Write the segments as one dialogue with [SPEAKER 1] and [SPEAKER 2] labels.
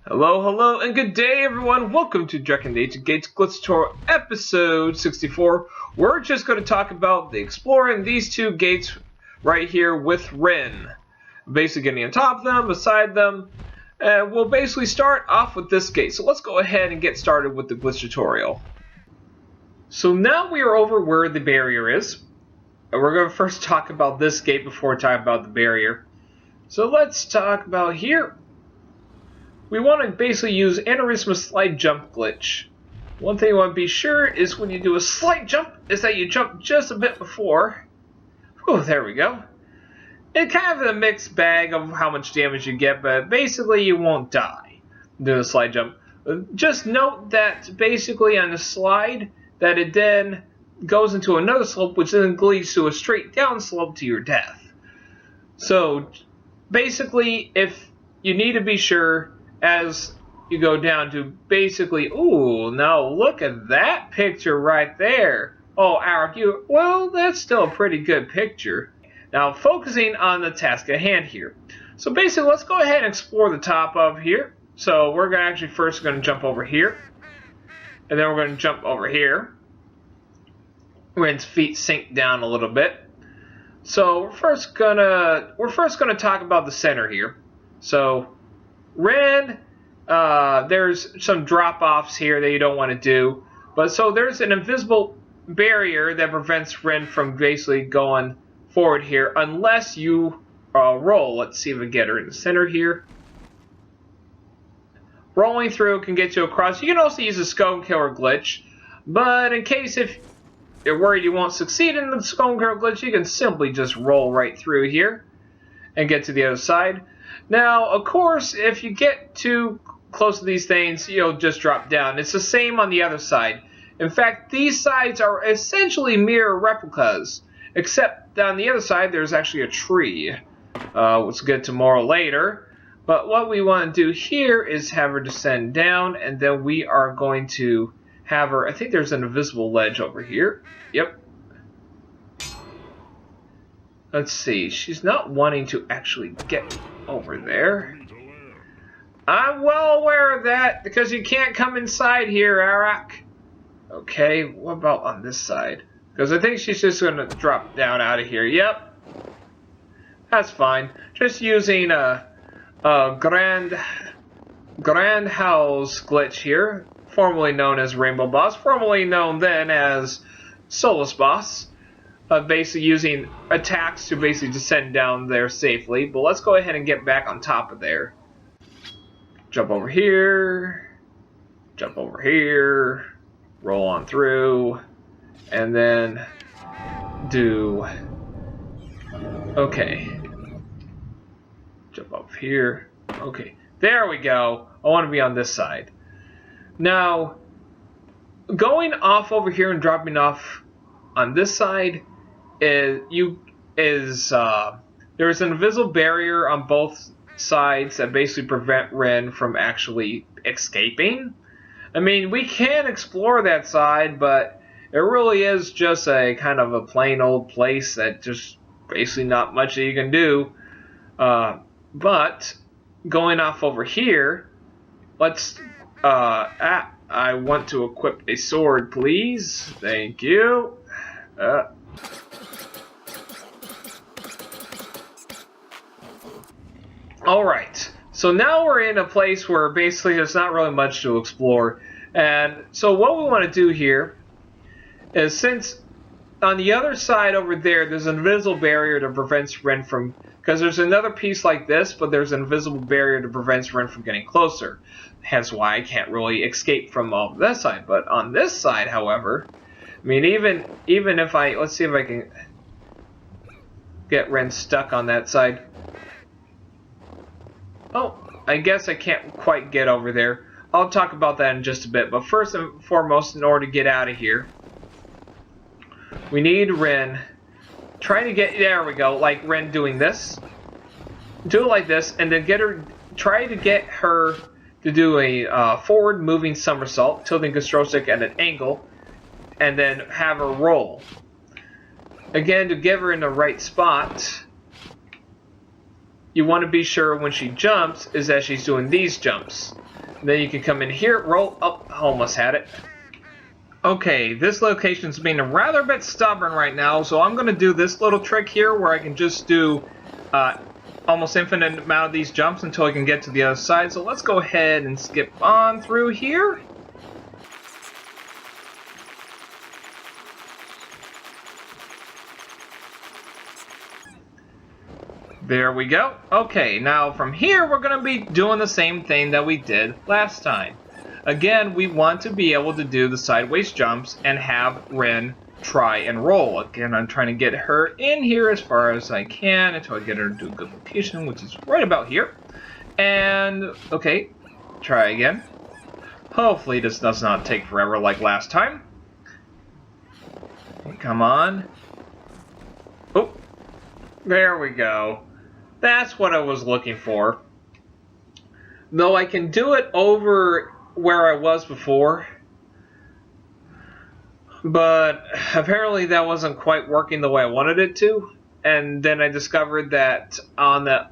[SPEAKER 1] Hello, hello, and good day, everyone. Welcome to Drakan Gates Glitch Tutorial episode 64. We're just going to talk about exploring these two gates right here with Rynn. Basically getting on top of them, beside them, and we'll basically start off with this gate. So let's go ahead and get started with the glitch tutorial. So now we are over where the barrier is. And we're going to first talk about this gate before talking about the barrier. So let's talk about here. We want to basically use Aneurysma slide jump glitch. One thing you want to be sure is when you do a slight jump is that you jump just a bit before. Oh, there we go. It's kind of a mixed bag of how much damage you get, but basically you won't die doing a slide jump. Just note that basically on the slide that it then goes into another slope, which then leads to a straight down slope to your death. So basically, if you need to be sure as you go down to basically, ooh, now look at that picture right there. Oh, Alec, well, that's still a pretty good picture. Now, focusing on the task at hand here. So basically, let's go ahead and explore the top of here. So we're gonna actually first going to jump over here. And then we're going to jump over here. Rynn's feet sink down a little bit. So we're first gonna talk about the center here. So Rynn, there's some drop-offs here that you don't want to do. But so there's an invisible barrier that prevents Rynn from basically going forward here unless you roll. Let's see if we get her in the center here. Rolling through can get you across. You can also use a Sconekiller glitch. But in case if you're worried you won't succeed in the Sconekiller glitch, you can simply just roll right through here and get to the other side. Now, of course, if you get too close to these things, you'll just drop down. It's the same on the other side. In fact, these sides are essentially mirror replicas, except on the other side there's actually a tree, which we'll get to more later. But what we want to do here is have her descend down, and then we are going to have her, I think there's an invisible ledge over here. Yep. Let's see, she's not wanting to actually get over there. I'm well aware of that, because you can't come inside here, Arak. Okay, what about on this side? Because I think she's just going to drop down out of here. Yep. That's fine. Just using a Grand Howell's glitch here, formerly known as Rainbow Boss, formerly known then as Solus Boss. Basically using attacks to basically descend down there safely. But let's go ahead and get back on top of there. Jump over here. Jump over here. Roll on through. And then do... Okay. Jump up here. Okay. There we go. I want to be on this side. Now, going off over here and dropping off on this side... there's an invisible barrier on both sides that basically prevent Rynn from actually escaping. I mean, we can explore that side, but it really is just a kind of a plain old place that just basically not much that you can do. But going off over here, let's I want to equip a sword, please. Thank you. Alright, so now we're in a place where basically there's not really much to explore. And so what we want to do here is, since on the other side over there there's an invisible barrier that prevents Rynn from... Because there's another piece like this, but there's an invisible barrier that prevents Rynn from getting closer. Hence why I can't really escape from all this side. But on this side, however... I mean, even if I... Let's see if I can get Rynn stuck on that side. Oh, I guess I can't quite get over there. I'll talk about that in just a bit. But first and foremost, in order to get out of here, we need Rynn. Try to get... There we go. Like Rynn doing this. Do it like this, and then get her... Try to get her to do a forward moving somersault, tilting control stick at an angle, and then have her roll. Again, to give her in the right spot, you want to be sure when she jumps is that she's doing these jumps. Then you can come in here, roll up, almost had it. Okay, this location's being a rather bit stubborn right now, so I'm going to do this little trick here where I can just do almost infinite amount of these jumps until I can get to the other side. So let's go ahead and skip on through here. There we go. Okay, now from here we're going to be doing the same thing that we did last time. Again, we want to be able to do the sideways jumps and have Rynn try and roll. Again, I'm trying to get her in here as far as I can until I get her to a good location, which is right about here. And, okay, try again. Hopefully this does not take forever like last time. Come on. Oh, there we go. That's what I was looking for. Though I can do it over where I was before, but apparently that wasn't quite working the way I wanted it to. And then I discovered that on the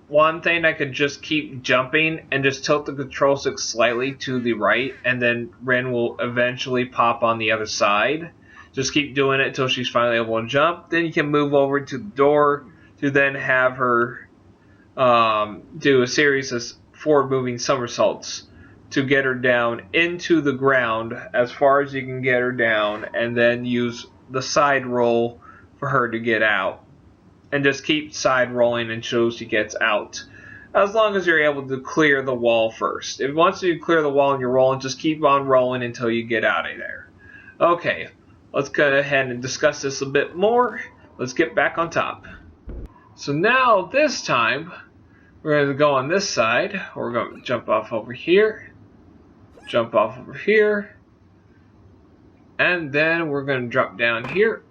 [SPEAKER 1] one thing I could just keep jumping and just tilt the control stick slightly to the right, and then Rynn will eventually pop on the other side. Just keep doing it until she's finally able to jump. Then you can move over to the door to then have her do a series of forward moving somersaults to get her down into the ground as far as you can get her down, and then use the side roll for her to get out. And just keep side rolling until she gets out. As long as you're able to clear the wall first. If once you clear the wall and you're rolling, just keep on rolling until you get out of there. Okay, let's go ahead and discuss this a bit more. Let's get back on top. So now, this time, we're going to go on this side. We're going to jump off over here. Jump off over here. And then we're going to drop down here.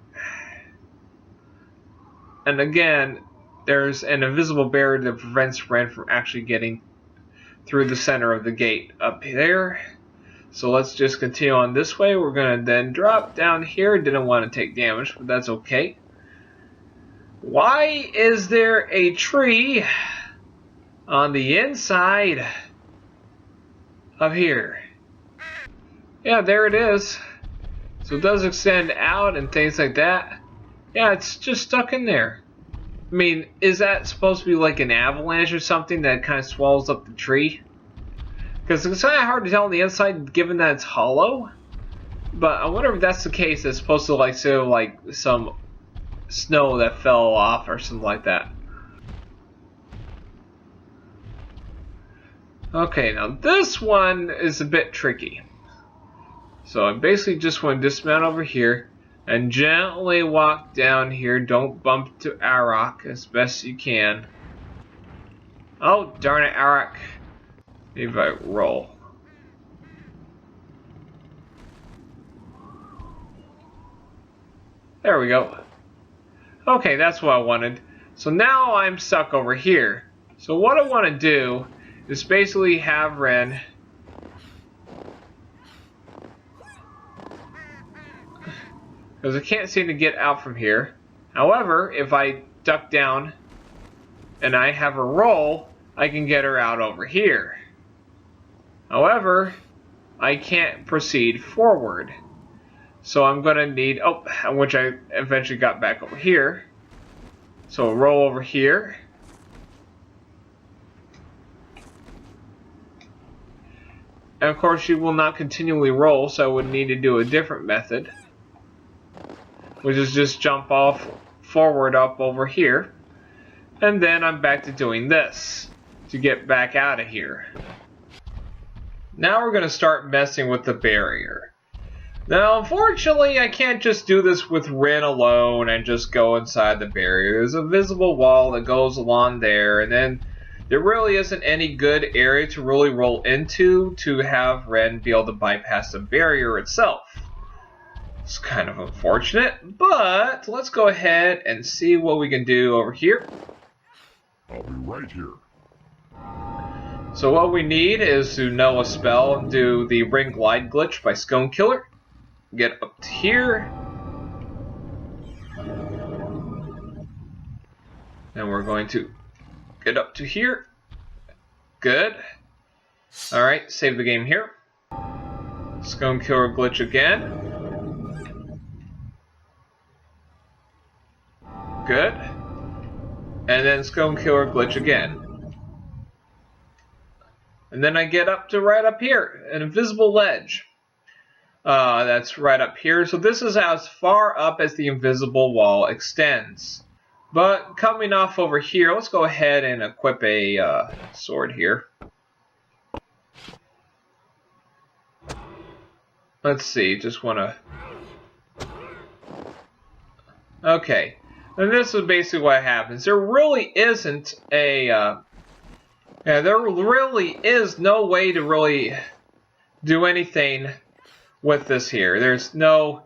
[SPEAKER 1] And again, there's an invisible barrier that prevents Rynn from actually getting through the center of the gate up there. So let's just continue on this way. We're going to then drop down here. Didn't want to take damage, but that's okay. Why is there a tree on the inside of here? Yeah, there it is. So it does extend out and things like that. Yeah, it's just stuck in there. I mean, is that supposed to be like an avalanche or something that kind of swallows up the tree? Because it's kind of hard to tell on the inside given that it's hollow. But I wonder if that's the case. It's supposed to like say like some snow that fell off or something like that. Okay, now this one is a bit tricky. So I basically just want to dismount over here and gently walk down here. Don't bump to Arak as best you can. Oh, darn it, Arak. Maybe I roll. There we go. Okay, that's what I wanted. So now I'm stuck over here. So what I want to do is basically have Rynn because I can't seem to get out from here. However, if I duck down and I have her roll, I can get her out over here. However, I can't proceed forward. So I'm going to need, which I eventually got back over here. So roll over here. And of course, she will not continually roll, so I would need to do a different method, which is just jump off forward up over here. And then I'm back to doing this to get back out of here. Now we're going to start messing with the barrier. Now, unfortunately, I can't just do this with Rynn alone and just go inside the barrier. There's a visible wall that goes along there, and then there really isn't any good area to really roll into to have Rynn be able to bypass the barrier itself. It's kind of unfortunate, but let's go ahead and see what we can do over here.
[SPEAKER 2] I'll be right here.
[SPEAKER 1] So what we need is to know a spell and do the Ring Glide glitch by Sconekiller. Get up to here. And we're going to Get up to here. Good. Alright, save the game here. Sconekiller glitch again. Good. And then Sconekiller glitch again. And then I get up to right up here, an invisible ledge. That's right up here. So this is as far up as the invisible wall extends. But coming off over here, let's go ahead and equip a sword here. Let's see, just want to... Okay, and this is basically what happens. There really isn't a... there really is no way to really do anything with this here. There's no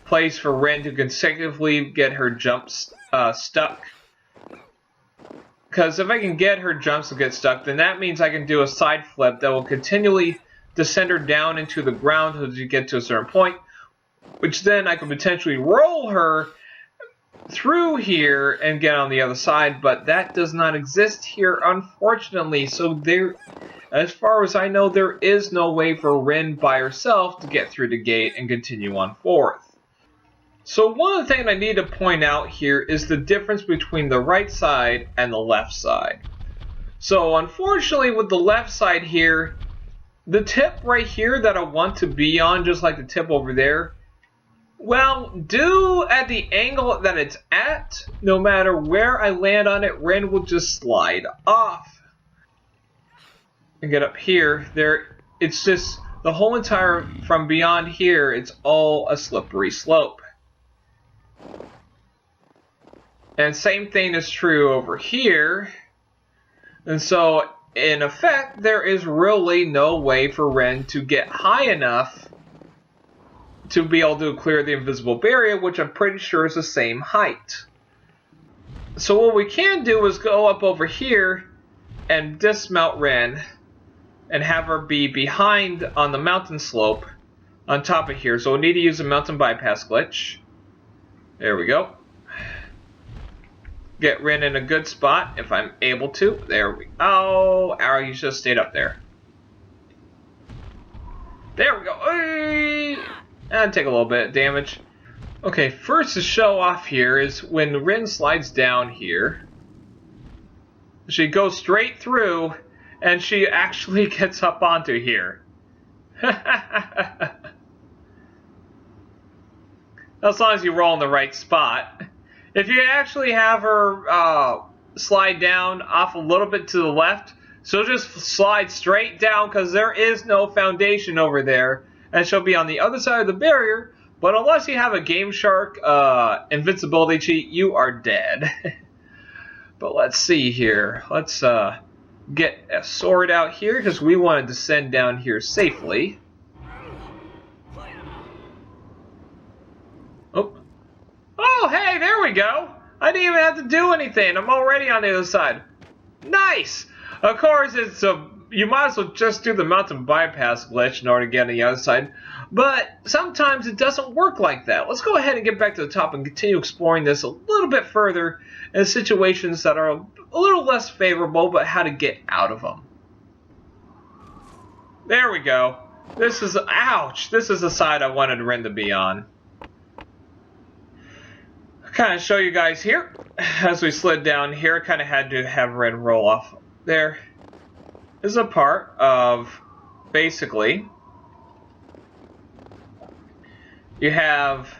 [SPEAKER 1] place for Rynn to consecutively get her jumps stuck. Because if I can get her jumps to get stuck, then that means I can do a side flip that will continually descend her down into the ground until you get to a certain point, which then I can potentially roll her through here and get on the other side, but that does not exist here, unfortunately. So there, as far as I know, there is no way for Rynn by herself to get through the gate and continue on forth. So one of the things I need to point out here is the difference between the right side and the left side. So unfortunately with the left side here, the tip right here that I want to be on, just like the tip over there, well, due at the angle that it's at, no matter where I land on it, Rynn will just slide off. And get up here, there, it's just the whole entire, from beyond here, it's all a slippery slope. And same thing is true over here. And so, in effect, there is really no way for Rynn to get high enough to be able to clear the invisible barrier, which I'm pretty sure is the same height. So what we can do is go up over here and dismount Rynn and have her be behind on the mountain slope on top of here. So we'll need to use a mountain bypass glitch. There we go. Get Rynn in a good spot if I'm able to. There we go. Oh, arrow, you should have stayed up there. There we go. Hey! And take a little bit of damage. Okay, first to show off here is when Rynn slides down here. She goes straight through, and she actually gets up onto here. As long as you roll in the right spot. If you actually have her slide down off a little bit to the left, she'll just slide straight down because there is no foundation over there. And she'll be on the other side of the barrier, but unless you have a Game Shark invincibility cheat, you are dead. But let's see here. Let's get a sword out here because we want to descend down here safely. Oh, hey, there we go. I didn't even have to do anything. I'm already on the other side. Nice. Of course, it's you might as well just do the mountain bypass glitch in order to get on the other side. But sometimes it doesn't work like that. Let's go ahead and get back to the top and continue exploring this a little bit further in situations that are a little less favorable, but how to get out of them. There we go. This is, ouch, this is the side I wanted Rynn to be on. Kind of show you guys here, as we slid down here, I kind of had to have Rynn roll off. There is a part of, basically, you have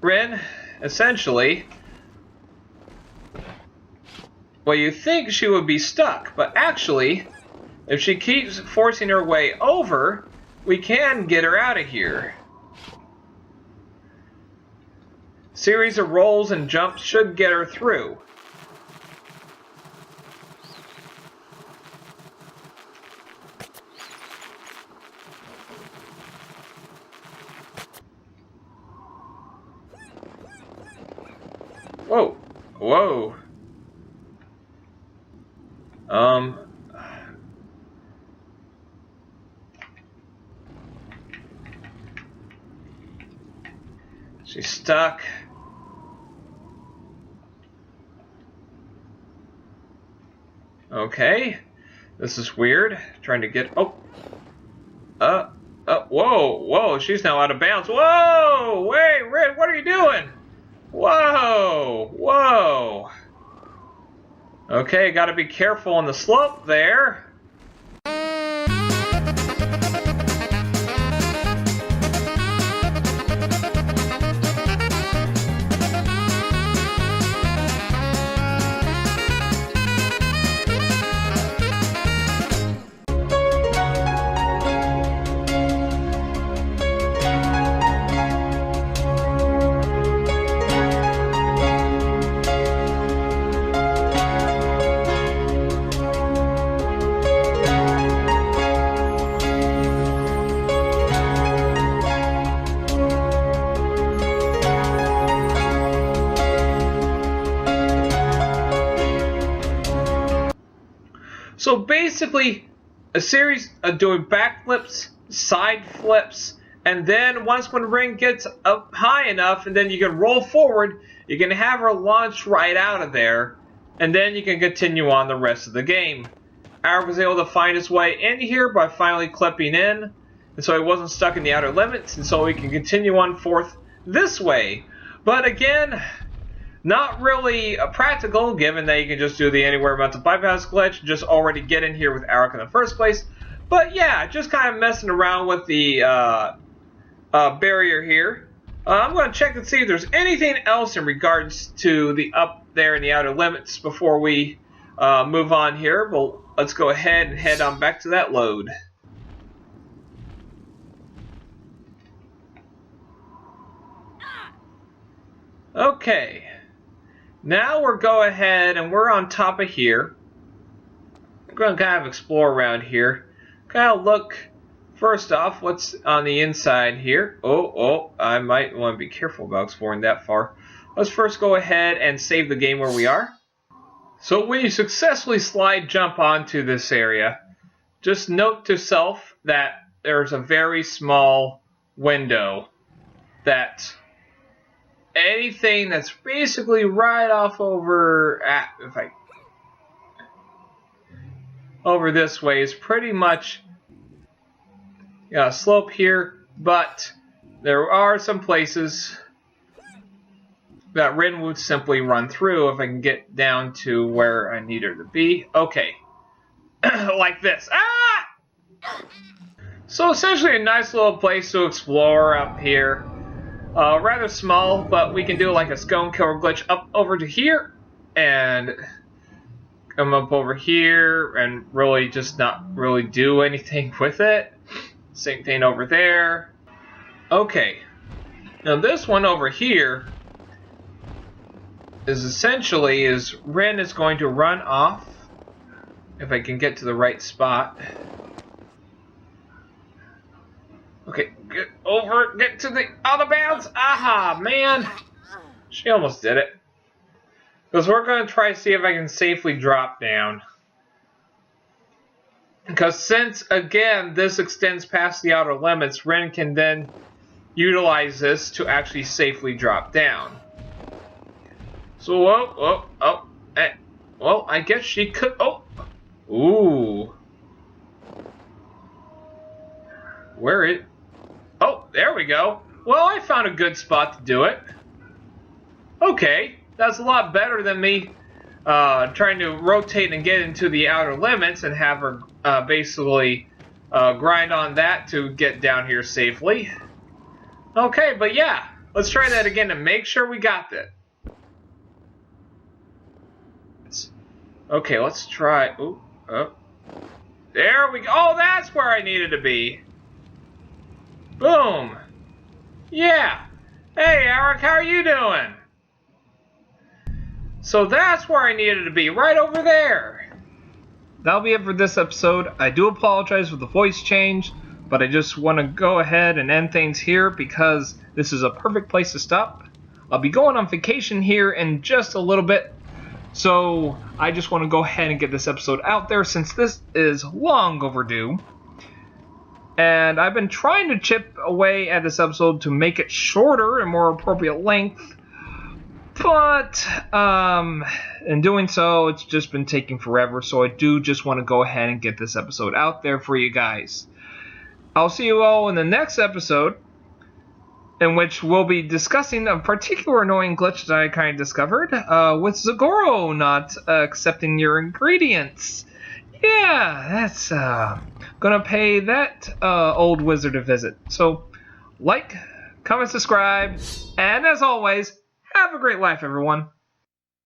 [SPEAKER 1] Rynn, essentially, well, you think she would be stuck, but actually, if she keeps forcing her way over, we can get her out of here. Series of rolls and jumps should get her through. Whoa. Whoa. She's stuck. Okay. This is weird. Trying to get... Oh. Whoa. She's now out of bounds. Whoa! Wait, Rynn, what are you doing? Whoa. Okay, gotta be careful on the slope there. So basically, a series of doing backflips, side flips, and then when Rynn gets up high enough, and then you can roll forward, you can have her launch right out of there, and then you can continue on the rest of the game. Eric was able to find his way in here by finally clipping in, and so he wasn't stuck in the outer limits, and so we can continue on forth this way. But again, not really practical, given that you can just do the anywhere mounted bypass glitch, just already get in here with Eric in the first place. But yeah, just kind of messing around with the barrier here. I'm going to check and see if there's anything else in regards to the up there in the outer limits before we move on here. Well, let's go ahead and head on back to that load. Okay. Now we're going ahead and we're on top of here. We're going to kind of explore around here. Kind of look, first off, what's on the inside here. Oh, I might want to be careful about exploring that far. Let's first go ahead and save the game where we are. So when you successfully slide jump onto this area, just note to self that there's a very small window that anything that's basically right off over over this way is pretty much a slope here, but there are some places that Rynn would simply run through if I can get down to where I need her to be. Okay. Like this. Ah! So essentially a nice little place to explore up here. Rather small, but we can do like a Sconekiller glitch up over to here and come up over here and really just not really do anything with it. Same thing over there. Okay. Now this one over here is essentially Rynn is going to run off, if I can get to the right spot. Okay, get over, get to the out of bounds. Aha, man. She almost did it. Because we're going to try to see if I can safely drop down. Because since, again, this extends past the outer limits, Rynn can then utilize this to actually safely drop down. So, well, I guess she could, ooh. Where is, there we go. Well, I found a good spot to do it. Okay, that's a lot better than me trying to rotate and get into the outer limits and have her basically grind on that to get down here safely. Okay, but yeah, let's try that again to make sure we got that. Okay, let's try. Ooh, there we go. Oh, that's where I needed to be. Boom. Yeah. Hey, Eric, how are you doing? So that's where I needed to be, right over there. That'll be it for this episode. I do apologize for the voice change, but I just want to go ahead and end things here because this is a perfect place to stop. I'll be going on vacation here in just a little bit, so I just want to go ahead and get this episode out there since this is long overdue. And I've been trying to chip away at this episode to make it shorter and more appropriate length. But in doing so, it's just been taking forever, so I do just want to go ahead and get this episode out there for you guys. I'll see you all in the next episode, in which we'll be discussing a particular annoying glitch that I kind of discovered with Zagoro not accepting your ingredients. Yeah, that's gonna pay that old wizard a visit. So, like, comment, subscribe, and as always, have a great life, everyone.